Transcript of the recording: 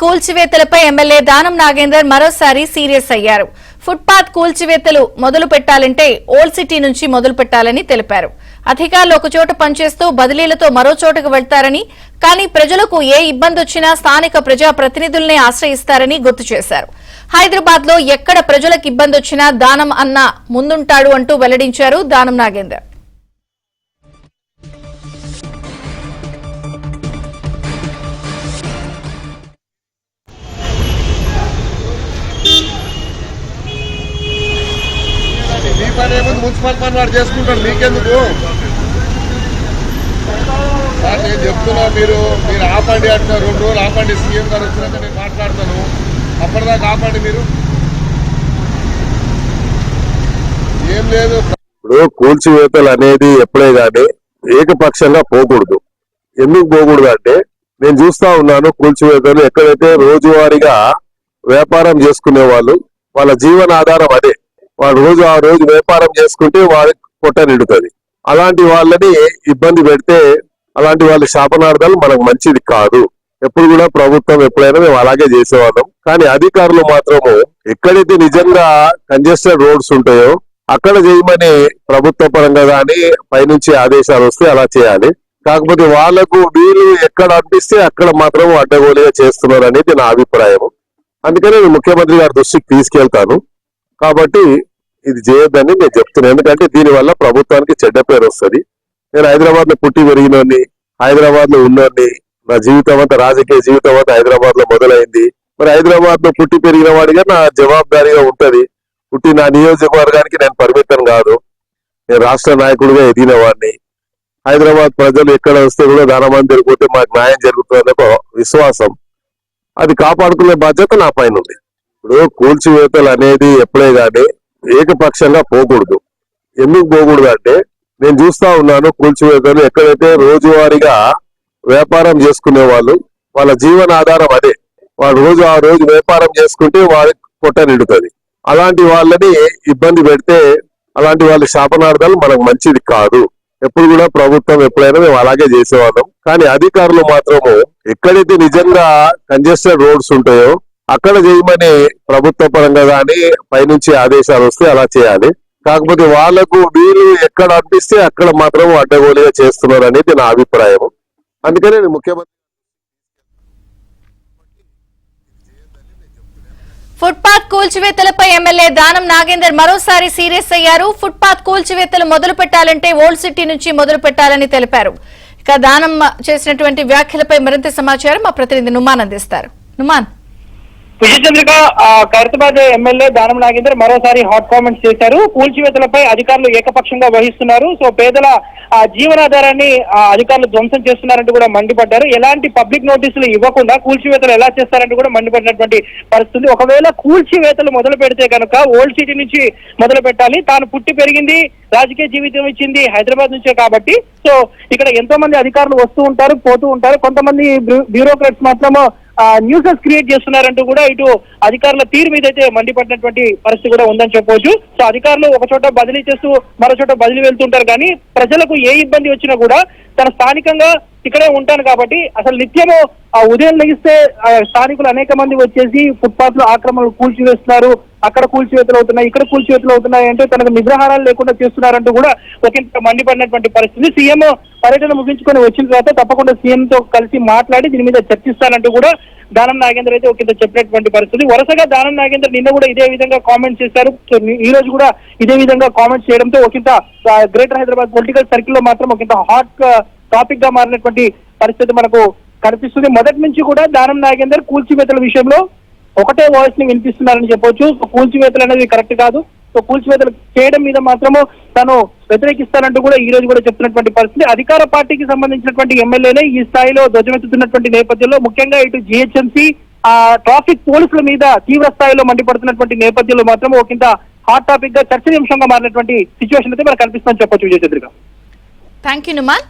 కూల్చివేతలపై MLA Danam Nagender మరోసారి serious అయ్యారు. Footpath కూల్చివేతలు మొదలు పెట్టాలంటే ఓల్డ్ సిటీ నుంచి మొదలు పెట్టాలని తెలిపారు. అధికారులు ఒక చోట పనిచేస్తూ బదిలీలతో మరో చోటకు వెళ్తారని, కానీ ప్రజలకు ఏ ఇబ్బంది వచ్చినా స్థానిక ప్రజా ప్రతినిధుల్నే ఆశ్రయిస్తారని గుర్తు చేశారు. హైదరాబాద్ లో ఎక్కడ ప్రజలకు ఇబ్బంది వచ్చినా దానం అన్న ముందుంటాడు అంటూ వెల్లడించారు దానం నాగేందర్. మున్సిపల్ పని వాడు చేసుకుంటాడు, మీకెందుకు సార్? నేను చెప్తున్నా, మీరు ఆపండి అంటున్నారు. 2 రోజులు ఆపండి, సీఎం గారు వచ్చినాక నేను మాట్లాడతాను. అప్పటిదాకా ఆపండి. మీరు ఏం లేదు. ఇప్పుడు కూల్చివేతలు అనేది ఎప్పుడే కానీ ఏకపక్షంగా పోకూడదు. ఎందుకు పోకూడదు అంటే, నేను చూస్తా ఉన్నాను కూల్చివేతలు ఎక్కడైతే రోజువారీగా వ్యాపారం చేసుకునే వాళ్ళు, వాళ్ళ జీవనాధారం అదే. వాళ్ళు ఆ రోజు వ్యాపారం చేసుకుంటే వాళ్ళకి పొట్ట నిండుతుంది. అలాంటి వాళ్ళని ఇబ్బంది పెడితే, అలాంటి వాళ్ళ శాపనార్థాలు మనకు మంచిది కాదు. ఎప్పుడు కూడా ప్రభుత్వం ఎప్పుడైనా మేము అలాగే చేసేవాళ్ళం. కానీ అధికారులు మాత్రము ఎక్కడైతే నిజంగా కంజెస్టెడ్ రోడ్స్ ఉంటాయో అక్కడ చేయమని ప్రభుత్వ పరంగా కానీ పైనుంచి ఆదేశాలు వస్తే అలా చేయాలి. కాకపోతే వాళ్లకు వీళ్ళు ఎక్కడ అనిపిస్తే అక్కడ మాత్రం అడ్డగోలుగా చేస్తున్నారు అనేది నా అభిప్రాయం. అందుకనే నేను ముఖ్యమంత్రి గారి దృష్టికి తీసుకెళ్తాను. కాబట్టి ఇది చేయొద్దని నేను చెప్తున్నాను. ఎందుకంటే దీనివల్ల ప్రభుత్వానికి చెడ్డ పేరు వస్తుంది. నేను హైదరాబాద్ లో పుట్టి పెరిగినోని, హైదరాబాద్ లో ఉన్నోని, నా జీవితం అంతా రాజకీయ జీవితం అంతా హైదరాబాద్ లో మొదలైంది. మరి హైదరాబాద్ లో పుట్టి పెరిగిన వాడిగా నా జవాబుదారీగా ఉంటది. పుట్టి నా నియోజకవర్గానికి నేను పరిమితం కాదు. నేను రాష్ట్ర నాయకుడిగా ఎదిగిన వాడిని. హైదరాబాద్ ప్రజలు ఎక్కడ వస్తే కూడా దానమని జరిగిపోతే మాకు న్యాయం జరుగుతుందనే ఒక విశ్వాసం, అది కాపాడుకునే బాధ్యత నా పైన ఉంది. ఇప్పుడు కూల్చివేతలు అనేది ఎప్పుడే కానీ ఏకపక్షంగా పోకూడదు. ఎందుకు పోకూడదు అంటే, నేను చూస్తా ఉన్నాను కూల్చివేతలు ఎక్కడైతే రోజువారీగా వ్యాపారం చేసుకునే వాళ్ళు, వాళ్ళ జీవనాధారం అదే. వాళ్ళు ఆ రోజు వ్యాపారం చేసుకుంటే వాళ్ళకి పొట్ట నిండుతుంది. అలాంటి వాళ్ళని ఇబ్బంది పెడితే, అలాంటి వాళ్ళ శాపనార్థాలు మనకు మంచిది కాదు. ఎప్పుడు కూడా ప్రభుత్వం ఎప్పుడైనా మేము అలాగే చేసేవాళ్ళం. కానీ అధికారులు మాత్రము ఎక్కడైతే నిజంగా కంజెస్టెడ్ రోడ్స్ ఉంటాయో అక్కడ చేయమని ప్రభుత్వ పరంగా కానీ పైనుంచి ఆదేశాలు వస్తే అలా చేయాలి. కాకపోతే వాళ్లకు వీళ్ళు ఎక్కడ అనిపిస్తే అక్కడ మాత్రం అడ్డగోలుగా చేస్తున్నారు అనేది నా అభిప్రాయం. అందుకనే నేను ముఖ్యమంత్రి ఫుట్పాత్ కూల్చివేతలపై ఎమ్మెల్యే దానం నాగేందర్ మరోసారి సీరియస్ అయ్యారు. ఫుట్పాత్ కూల్చివేతలు మొదలు పెట్టాలంటే ఓల్డ్ సిటీ నుంచి మొదలు పెట్టాలని తెలిపారు. ఇక దానం చేసినటువంటి వ్యాఖ్యలపై మరింత సమాచారం మా ప్రతినిధి నుమాన్ అందిస్తారు. నుమాన్. విజయచంద్రిక, ఖైరతాబాద్ ఎమ్మెల్యే దానం నాగేందర్ మరోసారి హాట్ కామెంట్స్ చేశారు. కూల్చివేతలపై అధికారులు ఏకపక్షంగా వహిస్తున్నారు. సో పేదల జీవనాధారాన్ని అధికారులు ధ్వంసం చేస్తున్నారంటూ కూడా మండిపడ్డారు. ఎలాంటి పబ్లిక్ నోటీసులు ఇవ్వకుండా కూల్చివేతలు ఎలా చేస్తారంటూ కూడా మండిపడినటువంటి పరిస్థితి. ఒకవేళ కూల్చివేతలు మొదలు పెడితే కనుక ఓల్డ్ సిటీ నుంచి మొదలు పెట్టాలి. తాను పుట్టి పెరిగింది, రాజకీయ జీవితం ఇచ్చింది హైదరాబాద్ నుంచే కాబట్టి, సో ఇక్కడ ఎంతో మంది అధికారులు వస్తూ ఉంటారు, పోతూ ఉంటారు. కొంతమంది బ్యూరోక్రాట్స్ మాత్రము న్యూసెస్ క్రియేట్ చేస్తున్నారంటూ కూడా ఇటు అధికారుల తీరు మీద అయితే మండిపడినటువంటి పరిస్థితి కూడా ఉందని చెప్పవచ్చు. సో అధికారులు ఒక చోట బదిలీ చేస్తూ మరో చోట బదిలీ వెళ్తుంటారు, కానీ ప్రజలకు ఏ ఇబ్బంది వచ్చినా కూడా తన స్థానికంగా ఇక్కడే ఉంటాను కాబట్టి అసలు నిత్యము ఉదయం లెగిస్తే స్థానికులు అనేక మంది వచ్చేసి ఫుట్పాత్ లో ఆక్రమణలు కూల్చివేస్తున్నారు, అక్కడ కూల్చివేతలు అవుతున్నాయి, ఇక్కడ కూల్చివేతలు అవుతున్నాయి అంటే తనకు నిద్రాహారాలు లేకుండా చేస్తున్నారంటూ కూడా ఒకంత మండిపడినటువంటి పరిస్థితి. సీఎం పర్యటన ముగించుకొని వచ్చిన తర్వాత తప్పకుండా సీఎం తో కలిసి మాట్లాడి దీని మీద చర్చిస్తానంటూ కూడా దానం నాగేందర్ అయితే ఒకంత చెప్పినటువంటి పరిస్థితి. వరుసగా దానం నాగేందర్ నిన్న కూడా ఇదే విధంగా కామెంట్స్ చేశారు. సో ఈ రోజు కూడా ఇదే విధంగా కామెంట్స్ చేయడంతో ఒకంత గ్రేటర్ హైదరాబాద్ పొలిటికల్ సర్కిల్ లో మాత్రం ఒకంత హాట్ టాపిక్ గా మారినటువంటి పరిస్థితి మనకు కనిపిస్తుంది. మొదటి నుంచి కూడా దానం నాగేందర్ కూల్చివేతల విషయంలో ఒకటే వాయిస్ ని వినిపిస్తున్నారని చెప్పొచ్చు. సో కూల్చివేతలు అనేది కరెక్ట్ కాదు, సో కూల్చివేతలు చేయడం మీద మాత్రము తను వ్యతిరేకిస్తానంటూ కూడా ఈ రోజు కూడా చెప్తున్నటువంటి పరిస్థితి. అధికార పార్టీకి సంబంధించినటువంటి ఎమ్మెల్యేనే ఈ స్థాయిలో ధ్వజమెత్తుతున్నటువంటి నేపథ్యంలో, ముఖ్యంగా ఇటు జిహెచ్ఎంసీ ట్రాఫిక్ పోలీసుల మీద తీవ్ర స్థాయిలో మండిపడుతున్నటువంటి నేపథ్యంలో మాత్రం ఒకంత హాట్ టాపిక్ గా చర్చనీయాంశంగా మారినటువంటి సిచ్యువేషన్ అయితే మనకు కనిపిస్తుందని చెప్పొచ్చు. విజయచంద్రిక. Thank you Numan.